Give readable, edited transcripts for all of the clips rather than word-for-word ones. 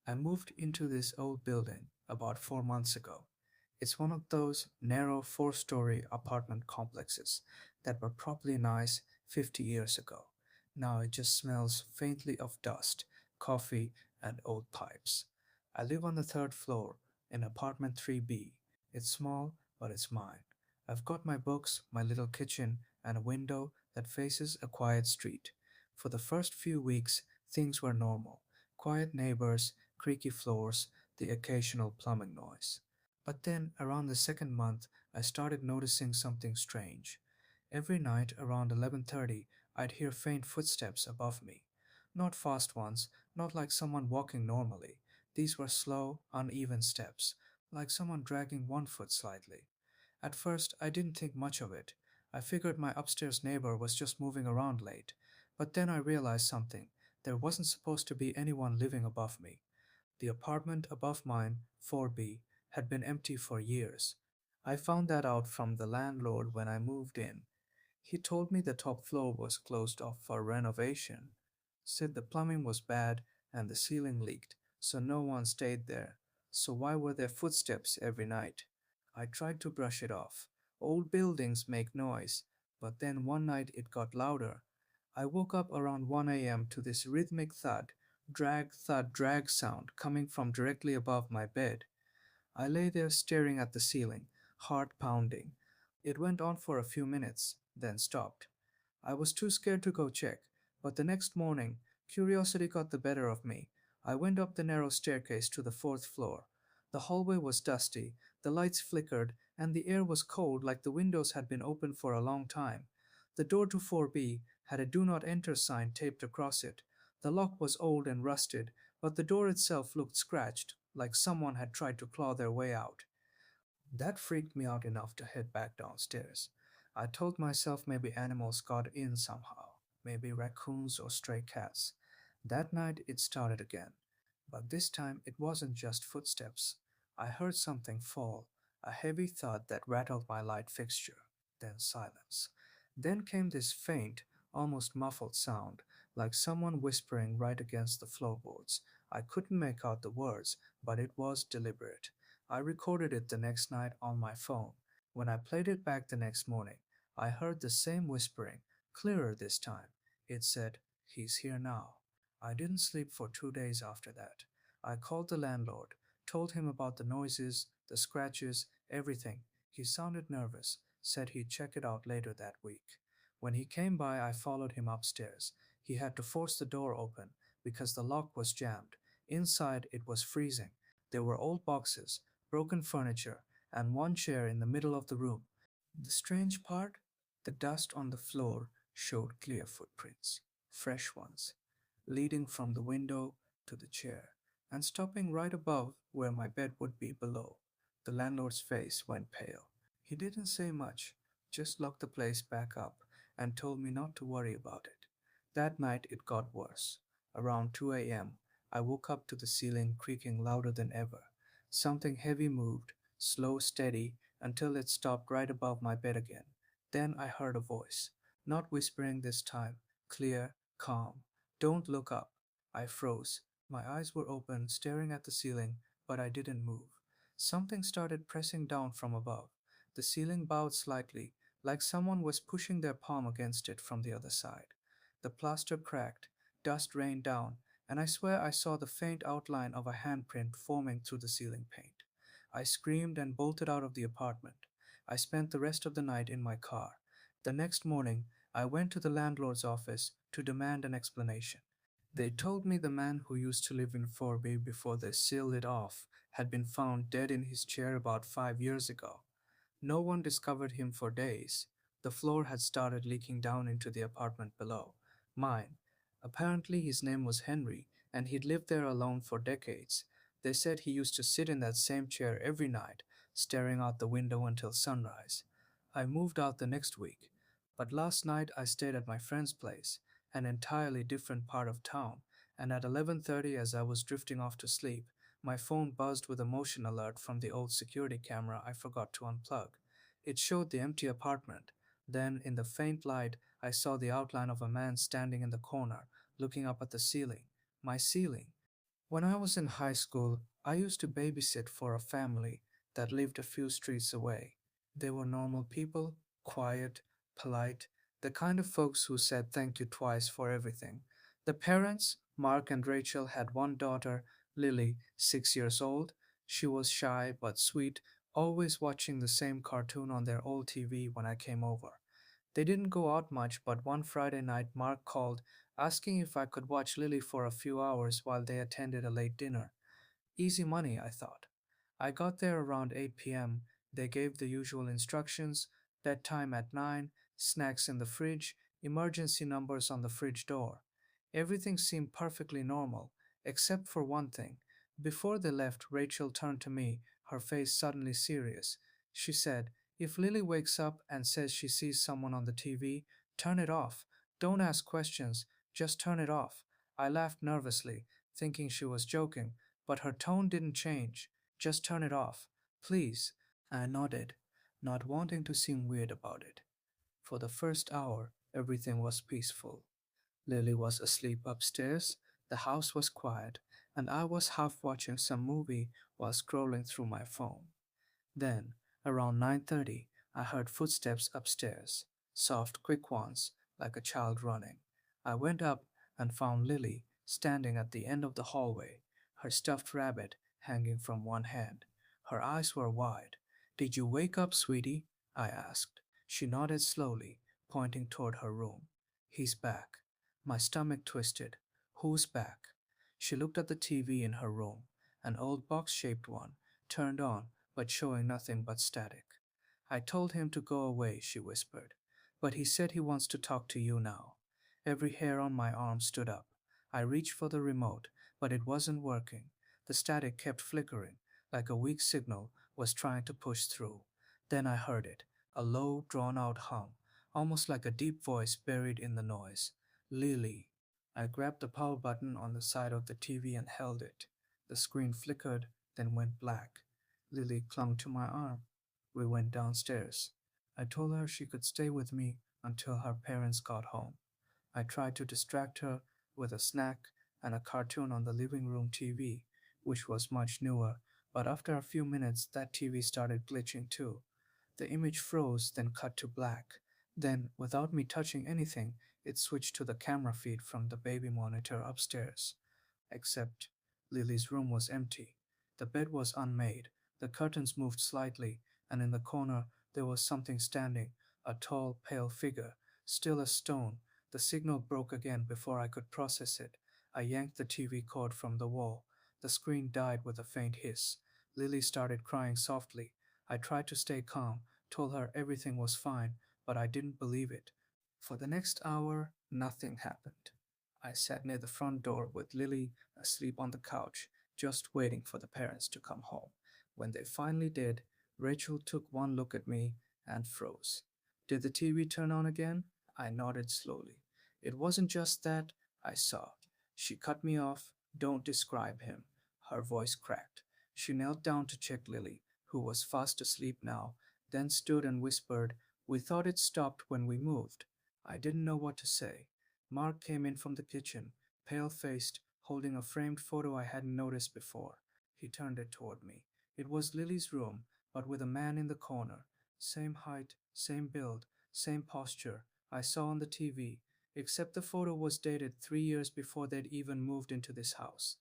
I moved into this old building about 4 months ago. It's one of those narrow four-story apartment complexes that were probably nice 50 years ago. Now it just smells faintly of dust, coffee, and old pipes. I live on the third floor in apartment 3B. It's small, but it's mine. I've got my books, my little kitchen, and a window that faces a quiet street. For the first few weeks, things were normal. Quiet neighbors, creaky floors, the occasional plumbing noise. But then, around the second month, I started noticing something strange. Every night around 11:30, I'd hear faint footsteps above me. Not fast ones, not like someone walking normally. These were slow, uneven steps, like someone dragging one foot slightly. At first, I didn't think much of it. I figured my upstairs neighbor was just moving around late. But then I realized something. There wasn't supposed to be anyone living above me. The apartment above mine, 4B, had been empty for years. I found that out from the landlord when I moved in. He told me the top floor was closed off for renovation, said the plumbing was bad and the ceiling leaked, so no one stayed there. So why were there footsteps every night? I tried to brush it off. Old buildings make noise, but then one night it got louder. I woke up around 1 a.m. to this rhythmic thud, drag sound coming from directly above my bed. I lay there staring at the ceiling, heart pounding. It went on for a few minutes, then stopped. I was too scared to go check, but the next morning, curiosity got the better of me. I went up the narrow staircase to the fourth floor. The hallway was dusty, the lights flickered, and the air was cold like the windows had been open for a long time. The door to 4B had a do not enter sign taped across it. The lock was old and rusted, but the door itself looked scratched, like someone had tried to claw their way out. That freaked me out enough to head back downstairs. I told myself maybe animals got in somehow, maybe raccoons or stray cats. That night it started again, but this time it wasn't just footsteps. I heard something fall, a heavy thud that rattled my light fixture, then silence. Then came this faint, almost muffled sound, like someone whispering right against the floorboards. I couldn't make out the words, but it was deliberate. I recorded it the next night on my phone. When I played it back the next morning, I heard the same whispering, clearer this time. It said, "He's here now." I didn't sleep for 2 days after that. I called the landlord, told him about the noises, the scratches, everything. He sounded nervous, said he'd check it out later that week. When he came by, I followed him upstairs. He had to force the door open because the lock was jammed. Inside, it was freezing. There were old boxes, broken furniture, and one chair in the middle of the room. The strange part? The dust on the floor showed clear footprints, fresh ones, leading from the window to the chair, and stopping right above where my bed would be below. The landlord's face went pale. He didn't say much, just locked the place back up and told me not to worry about it. That night it got worse. Around 2 a.m., I woke up to the ceiling creaking louder than ever. Something heavy moved, slow, steady, until it stopped right above my bed again. Then I heard a voice, not whispering this time, clear, calm. "Don't look up." I froze. My eyes were open, staring at the ceiling, but I didn't move. Something started pressing down from above. The ceiling bowed slightly, like someone was pushing their palm against it from the other side. The plaster cracked, dust rained down, and I swear I saw the faint outline of a handprint forming through the ceiling paint. I screamed and bolted out of the apartment. I spent the rest of the night in my car. The next morning, I went to the landlord's office to demand an explanation. They told me the man who used to live in 4B before they sealed it off had been found dead in his chair about 5 years ago. No one discovered him for days. The floor had started leaking down into the apartment below, mine. Apparently, his name was Henry, and he'd lived there alone for decades. They said he used to sit in that same chair every night, staring out the window until sunrise. I moved out the next week, but last night I stayed at my friend's place, an entirely different part of town, and at 11:30 as I was drifting off to sleep, my phone buzzed with a motion alert from the old security camera I forgot to unplug. It showed the empty apartment. Then, in the faint light, I saw the outline of a man standing in the corner, looking up at the ceiling. My ceiling. When I was in high school, I used to babysit for a family that lived a few streets away. They were normal people, quiet, polite, the kind of folks who said thank you twice for everything. The parents, Mark and Rachel, had one daughter, Lily, 6 years old. She was shy but sweet, always watching the same cartoon on their old TV when I came over. They didn't go out much, but one Friday night, Mark called, asking if I could watch Lily for a few hours while they attended a late dinner. Easy money, I thought. I got there around 8 p.m. They gave the usual instructions: bedtime at 9, snacks in the fridge, emergency numbers on the fridge door. Everything seemed perfectly normal, except for one thing. Before they left, Rachel turned to me, her face suddenly serious. She said, "If Lily wakes up and says she sees someone on the TV, turn it off. Don't ask questions, just turn it off." I laughed nervously, thinking she was joking, but her tone didn't change. "Just turn it off, please." I nodded, not wanting to seem weird about it. For the first hour, everything was peaceful. Lily was asleep upstairs, the house was quiet, and I was half watching some movie while scrolling through my phone. Then, around 9:30, I heard footsteps upstairs, soft, quick ones, like a child running. I went up and found Lily standing at the end of the hallway, her stuffed rabbit hanging from one hand. Her eyes were wide. "Did you wake up, sweetie?" I asked. She nodded slowly, pointing toward her room. "He's back." My stomach twisted. "Who's back?" She looked at the TV in her room, an old box shaped one, turned on but showing nothing but static. "I told him to go away," she whispered, "but he said he wants to talk to you now." Every hair on my arm stood up. I reached for the remote, but it wasn't working. The static kept flickering, like a weak signal was trying to push through. Then I heard it, a low, drawn out hum, almost like a deep voice buried in the noise. "Lily." I grabbed the power button on the side of the TV and held it. The screen flickered, then went black. Lily clung to my arm. We went downstairs. I told her she could stay with me until her parents got home. I tried to distract her with a snack and a cartoon on the living room TV, which was much newer, but after a few minutes that TV started glitching too. The image froze, then cut to black. Then, without me touching anything, it switched to the camera feed from the baby monitor upstairs. Except Lily's room was empty. The bed was unmade, the curtains moved slightly, and in the corner there was something standing, a tall, pale figure, still as stone. The signal broke again before I could process it. I yanked the TV cord from the wall. The screen died with a faint hiss. Lily started crying softly. I tried to stay calm, told her everything was fine, but I didn't believe it. For the next hour, nothing happened. I sat near the front door with Lily asleep on the couch, just waiting for the parents to come home. When they finally did, Rachel took one look at me and froze. "Did the TV turn on again?" I nodded slowly. "It wasn't just that," I saw. She cut me off. "Don't describe him." Her voice cracked. She knelt down to check Lily, who was fast asleep now, then stood and whispered, "We thought it stopped when we moved." I didn't know what to say. Mark came in from the kitchen, pale faced, holding a framed photo I hadn't noticed before. He turned it toward me. It was Lily's room, but with a man in the corner. Same height, same build, same posture I saw on the TV, except the photo was dated 3 years before they'd even moved into this house.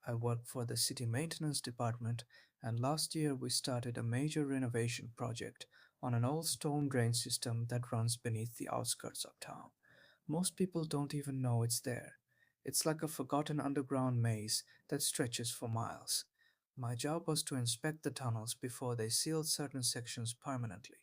I work for the city maintenance department, and last year we started a major renovation project on an old storm drain system that runs beneath the outskirts of town. Most people don't even know it's there. It's like a forgotten underground maze that stretches for miles. My job was to inspect the tunnels before they sealed certain sections permanently.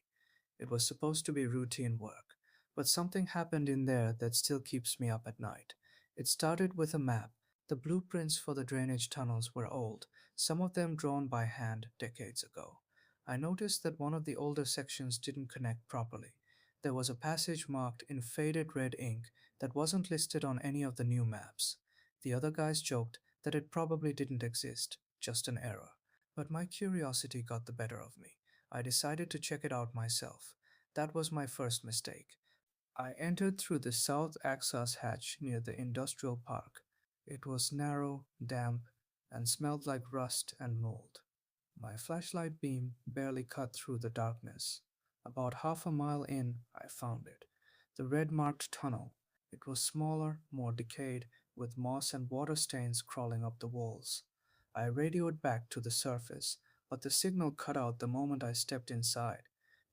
It was supposed to be routine work, but something happened in there that still keeps me up at night. It started with a map. The blueprints for the drainage tunnels were old, some of them drawn by hand decades ago. I noticed that one of the older sections didn't connect properly. There was a passage marked in faded red ink that wasn't listed on any of the new maps. The other guys joked that it probably didn't exist, just an error. But my curiosity got the better of me. I decided to check it out myself. That was my first mistake. I entered through the south access hatch near the industrial park. It was narrow, damp, and smelled like rust and mold. My flashlight beam barely cut through the darkness. About half a mile in, I found it. The red marked tunnel. It was smaller, more decayed, with moss and water stains crawling up the walls. I radioed back to the surface, but the signal cut out the moment I stepped inside.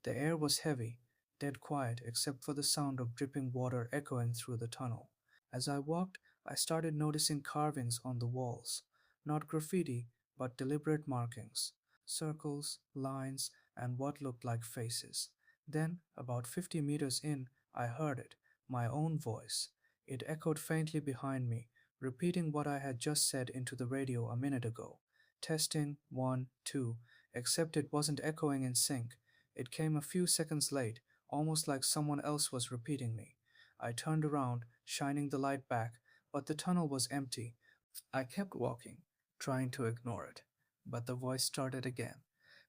The air was heavy, dead quiet except for the sound of dripping water echoing through the tunnel. As I walked, I started noticing carvings on the walls. Not graffiti, but deliberate markings, circles, lines, and what looked like faces. Then, about 50 meters in, I heard it, my own voice. It echoed faintly behind me, repeating what I had just said into the radio a minute ago. Testing, one, two, except it wasn't echoing in sync. It came a few seconds late, almost like someone else was repeating me. I turned around, shining the light back, but the tunnel was empty. I kept walking, trying to ignore it, but the voice started again.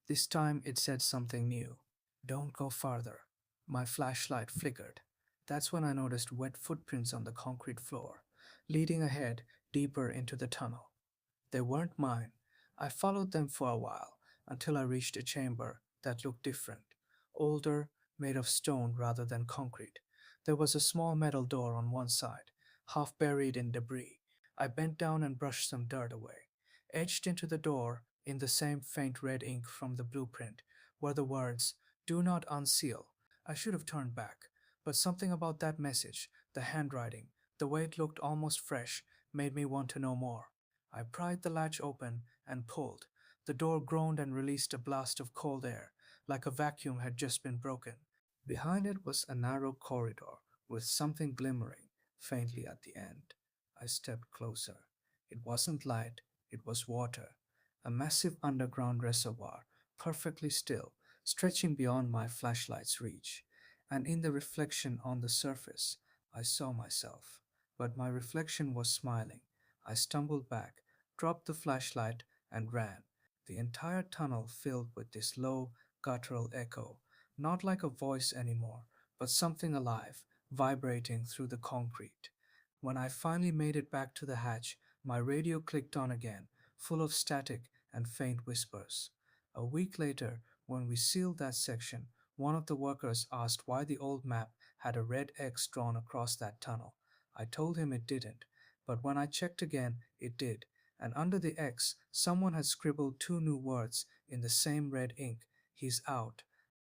This time it said something new. Don't go farther. My flashlight flickered. That's when I noticed wet footprints on the concrete floor, leading ahead deeper into the tunnel. They weren't mine. I followed them for a while until I reached a chamber that looked different, older, made of stone rather than concrete. There was a small metal door on one side, half buried in debris. I bent down and brushed some dirt away. Etched into the door, in the same faint red ink from the blueprint, were the words, "Do not unseal." I should have turned back, but something about that message, the handwriting, the way it looked almost fresh, made me want to know more. I pried the latch open and pulled. The door groaned and released a blast of cold air, like a vacuum had just been broken. Behind it was a narrow corridor with something glimmering faintly at the end. I stepped closer. It wasn't light, it was water, a massive underground reservoir, perfectly still, stretching beyond my flashlight's reach. And in the reflection on the surface, I saw myself. But my reflection was smiling. I stumbled back, dropped the flashlight, and ran. The entire tunnel filled with this low, guttural echo, not like a voice anymore, but something alive, vibrating through the concrete. When I finally made it back to the hatch, my radio clicked on again, full of static and faint whispers. A week later, when we sealed that section, one of the workers asked why the old map had a red X drawn across that tunnel. I told him it didn't, but when I checked again, it did, and under the X, someone had scribbled two new words in the same red ink: "He's out."